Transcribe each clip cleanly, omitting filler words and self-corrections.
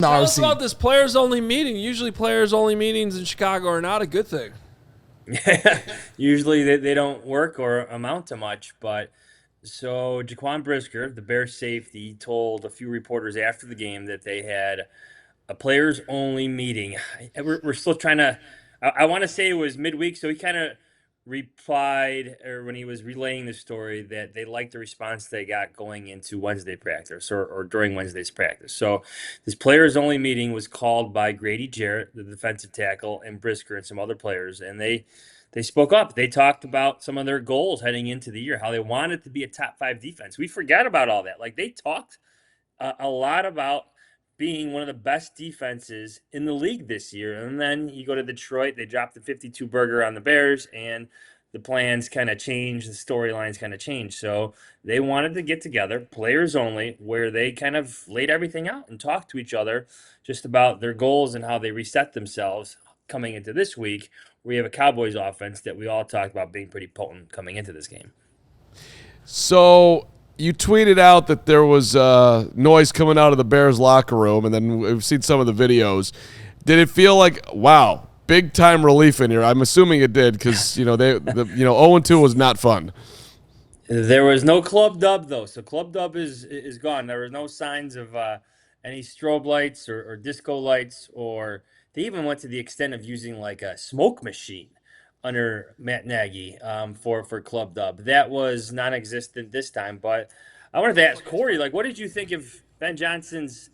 Tell us about this players-only meeting. Usually players-only meetings in Chicago are not a good thing. Usually they don't work or amount to much, but so Jaquan Brisker, the Bears safety, told a few reporters after the game that they had a players only meeting. We're still trying to. I want to say it was midweek, so he kind of replied, or when he was relaying the story, that they liked the response they got going into Wednesday practice or during Wednesday's practice. So this players only meeting was called by Grady Jarrett, the defensive tackle, and Brisker and some other players, and they spoke up. They talked about some of their goals heading into the year, how they wanted to be a top five defense. We forgot about all that. Like they talked a lot about being one of the best defenses in the league this year. And then you go to Detroit, they dropped the 52 burger on the Bears, and the plans kind of changed, the storylines kind of changed. So they wanted to get together, players only, where they kind of laid everything out and talked to each other just about their goals and how they reset themselves coming into this week. We have a Cowboys offense that we all talked about being pretty potent coming into this game. So you tweeted out that there was noise coming out of the Bears locker room, and then we've seen some of the videos. Did it feel like, wow, big time relief in here? I'm assuming it did because 0-2 was not fun. There was no club dub though, so club dub is gone. There were no signs of any strobe lights or disco lights, or they even went to the extent of using like a smoke machine under Matt Nagy for club dub. That was non-existent this time. But I wanted to ask Corey, like, what did you think of Ben Johnson's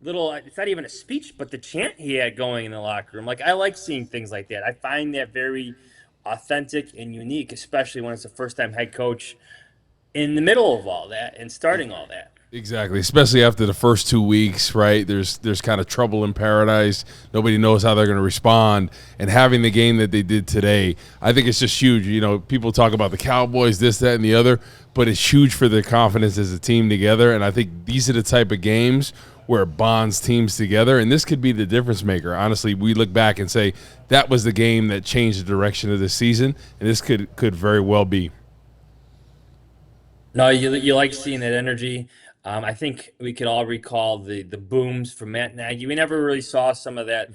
little? It's not even a speech, but the chant he had going in the locker room. Like, I like seeing things like that. I find that very authentic and unique, especially when it's a first-time head coach in the middle of all that and starting all that. Exactly, especially after the first 2 weeks, right? There's kind of trouble in paradise. Nobody knows how they're going to respond. And having the game that they did today, I think it's just huge. You know, people talk about the Cowboys, this, that, and the other, but it's huge for their confidence as a team together. And I think these are the type of games where it bonds teams together. And this could be the difference maker. Honestly, we look back and say that was the game that changed the direction of the season, and this could very well be. No, you like seeing that energy. I think we could all recall the booms from Matt Nagy. We never really saw some of that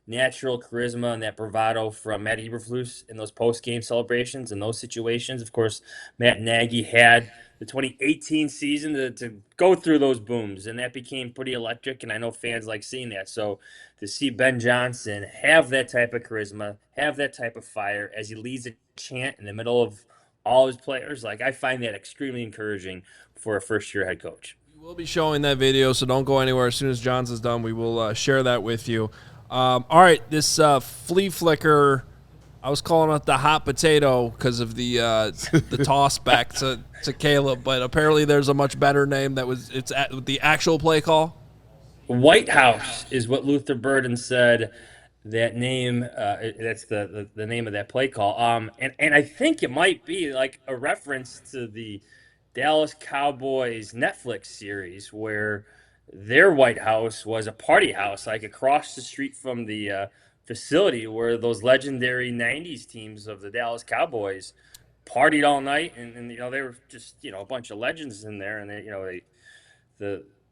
natural charisma and that bravado from Matt Eberflus in those post game celebrations and those situations. Of course, Matt Nagy had the 2018 season to go through those booms, and that became pretty electric. And I know fans like seeing that. So to see Ben Johnson have that type of charisma, have that type of fire as he leads a chant in the middle of all his players, like I find that extremely encouraging for a first-year head coach. We'll be showing that video, so don't go anywhere. As soon as Jahns is done, we will share that with you. All right, this flea flicker, I was calling it the hot potato because of the toss back to Caleb, but apparently there's a much better name it's the actual play call. White House is what Luther Burden said. That name, that's the name of that play call. And I think it might be like a reference to the Dallas Cowboys Netflix series where their White House was a party house, like across the street from the facility where those legendary '90s teams of the Dallas Cowboys partied all night, and they were just a bunch of legends in there, and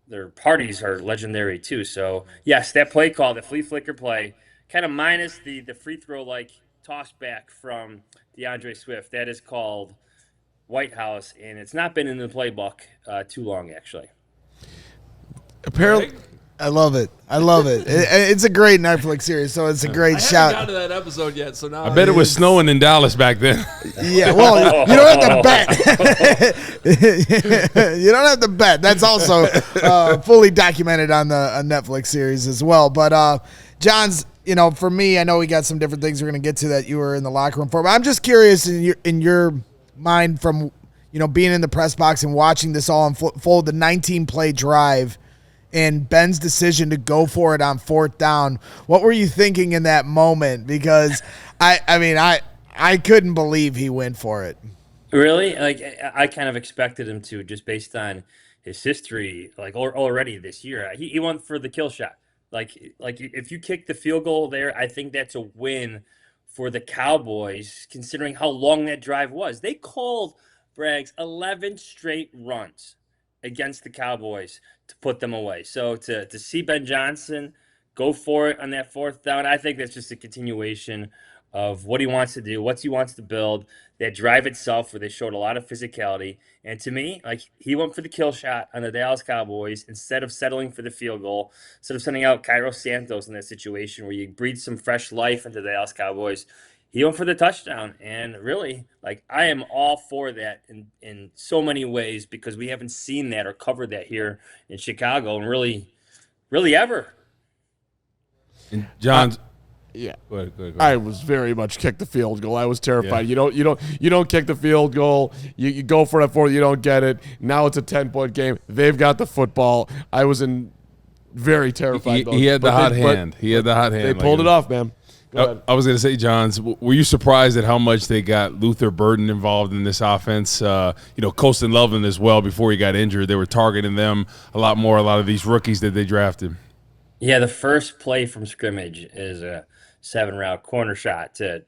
their parties are legendary too. So yes, that play call, the flea flicker play, kind of minus the free throw like toss back from DeAndre Swift, that is called White House, and it's not been in the playbook too long, actually. Apparently, I love it. It's a great Netflix series, so it's a great shout. I haven't gotten to that episode yet, so now I bet it was snowing in Dallas back then. Yeah, well, you don't have to bet. You don't have to bet. That's also fully documented on the Netflix series as well. But Jahns, for me, I know we got some different things we're going to get to that you were in the locker room for, but I'm just curious in your mind from being in the press box and watching this all unfold, the 19-play drive and Ben's decision to go for it on fourth down. What were you thinking in that moment? Because I couldn't believe he went for it. Really? Like I kind of expected him to, just based on his history, like already this year. He went for the kill shot. Like if you kick the field goal there, I think that's a win for the Cowboys, considering how long that drive was. They called Braggs 11 straight runs. against the Cowboys to put them away. So to see Ben Johnson go for it on that fourth down, I think that's just a continuation of what he wants to do, what he wants to build, that drive itself where they showed a lot of physicality. And to me, like he went for the kill shot on the Dallas Cowboys instead of settling for the field goal, instead of sending out Cairo Santos in that situation where you breathe some fresh life into the Dallas Cowboys. He went for the touchdown, and really, like I am all for that in so many ways because we haven't seen that or covered that here in Chicago, and really ever. And John's. Yeah. Go ahead, go ahead. I was very much kick the field goal. I was terrified. Yeah. You don't kick the field goal. You go for it for you don't get it. Now it's a 10-point game. They've got the football. I was very terrified. He had the hot hand. He had the hot hand. They pulled it off, man. Go ahead. I was going to say, Johns, were you surprised at how much they got Luther Burden involved in this offense? Colston Loveland as well before he got injured. They were targeting them a lot more, a lot of these rookies that they drafted. Yeah, the first play from scrimmage is a 7-route corner shot to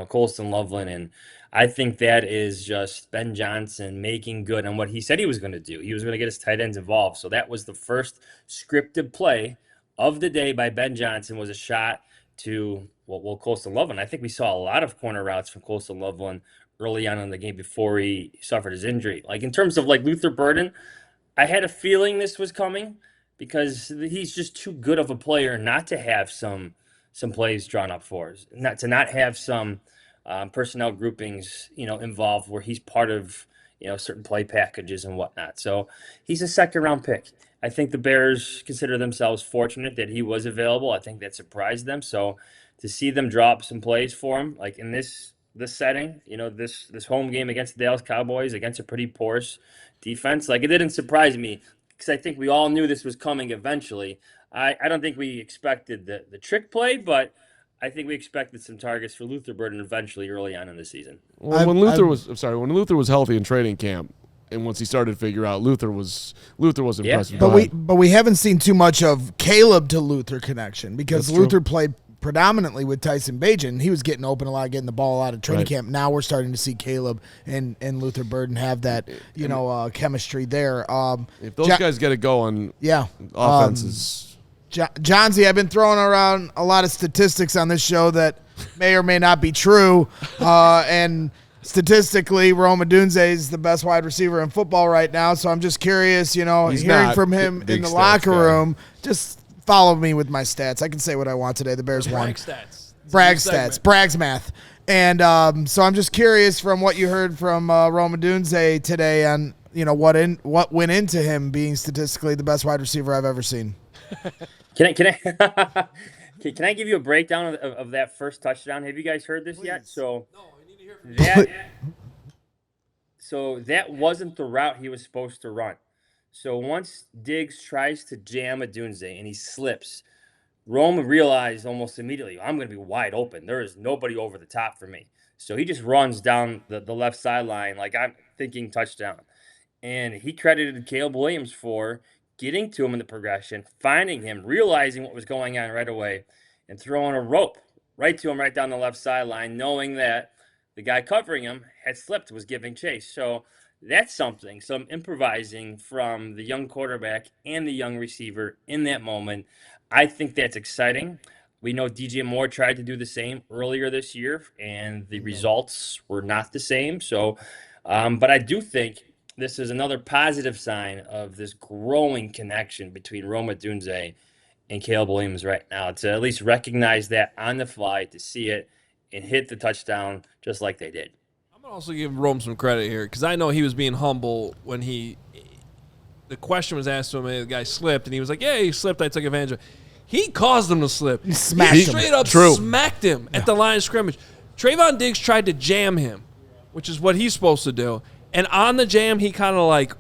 Colston Loveland, and I think that is just Ben Johnson making good on what he said he was going to do. He was going to get his tight ends involved. So that was the first scripted play of the day by Ben Johnson, was a shot to Colston Loveland. I think we saw a lot of corner routes from Colston Loveland early on in the game before he suffered his injury. Like in terms of like Luther Burden, I had a feeling this was coming because he's just too good of a player not to have some plays drawn up for us, not have some personnel groupings, involved where he's part of, certain play packages and whatnot. So he's a second-round pick. I think the Bears consider themselves fortunate that he was available. I think that surprised them. So to see them drop some plays for him, like in this setting, this home game against the Dallas Cowboys, against a pretty porous defense, like it didn't surprise me because I think we all knew this was coming eventually. I don't think we expected the trick play, but I think we expected some targets for Luther Burden eventually early on in the season. Well, when Luther was healthy in training camp, and once he started to figure out, Luther was impressive. Yeah. But we haven't seen too much of Caleb to Luther connection because That's Luther true. played predominantly with Tyson Bagent. He was getting open a lot, getting the ball out of training camp. Now we're starting to see Caleb and Luther Burden have that, chemistry there. If those guys get it going, yeah, offense is. Johnsy, I've been throwing around a lot of statistics on this show that may or may not be true. And statistically, Odunze is the best wide receiver in football right now. So I'm just curious, hearing not. from him Big in the stats locker guy. room. Just follow me with my stats. I can say what I want today. The Bears won. Bragg stats. Bragg It's a new segment. stats. Bragg's math. And so I'm just curious from what you heard from Odunze today on, what went into him being statistically the best wide receiver I've ever seen. Can I can I give you a breakdown of that first touchdown? Have you guys heard this yet? So No, I need to hear from that wasn't the route he was supposed to run. So once Diggs tries to jam Odunze and he slips, Rome realized almost immediately, I'm going to be wide open. There is nobody over the top for me. So he just runs down the left sideline like I'm thinking touchdown. And he credited Caleb Williams for getting to him in the progression, finding him, realizing what was going on right away, and throwing a rope right to him right down the left sideline, knowing that the guy covering him had slipped, was giving chase. So that's something, some improvising from the young quarterback and the young receiver in that moment. I think that's exciting. We know DJ Moore tried to do the same earlier this year, and the results were not the same. So, but I do think this is another positive sign of this growing connection between Rome Odunze and Caleb Williams right now, to at least recognize that on the fly, to see it and hit the touchdown just like they did. I'm going to also give Rome some credit here because I know he was being humble when the question was asked to him, and the guy slipped, and he was like, yeah, he slipped, I took advantage of it. He caused him to slip. He smacked him. Straight up smacked him at the line of scrimmage. Trayvon Diggs tried to jam him, which is what he's supposed to do. And on the jam, he kind of like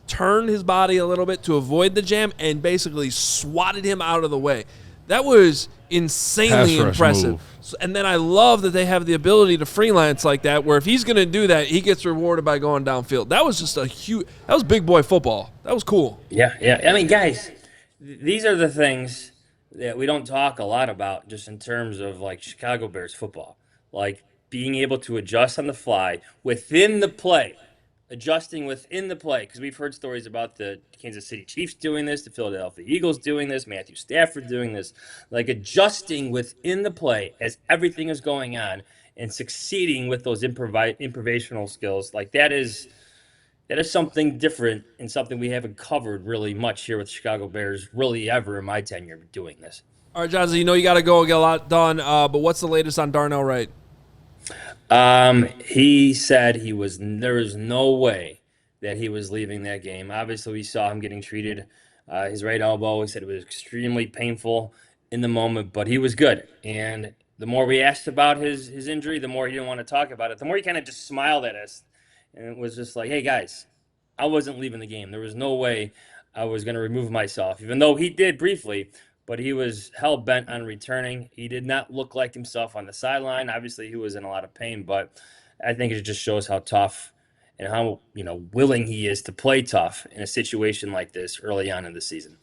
turned his body a little bit to avoid the jam and basically swatted him out of the way. That was insanely Pass rush impressive. move. So, and then I love that they have the ability to freelance like that, where if he's going to do that, he gets rewarded by going downfield. That was just that was big boy football. That was cool. Yeah. I mean, guys, these are the things that we don't talk a lot about just in terms of like Chicago Bears football. Like being able to adjust on the fly within the play. adjusting within the play, because we've heard stories about the Kansas City Chiefs doing this, the Philadelphia Eagles doing this, Matthew Stafford doing this, like adjusting within the play as everything is going on and succeeding with those improvisational skills. Like that is something different and something we haven't covered really much here with the Chicago Bears really ever in my tenure doing this. All right, Johnson, you got to go get a lot done, but what's the latest on Darnell Wright? He said there was no way that he was leaving that game. Obviously, we saw him getting treated. His right elbow, he said it was extremely painful in the moment, but he was good. And the more we asked about his injury, the more he didn't want to talk about it. The more he kind of just smiled at us. And it was just like, hey, guys, I wasn't leaving the game. There was no way I was going to remove myself, even though he did briefly. But he was hell-bent on returning. He did not look like himself on the sideline. Obviously, he was in a lot of pain, but I think it just shows how tough and how willing he is to play tough in a situation like this early on in the season.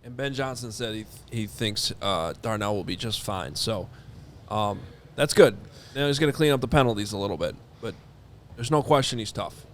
And Ben Johnson said he thinks Darnell will be just fine. So that's good. Now he's going to clean up the penalties a little bit, but there's no question he's tough.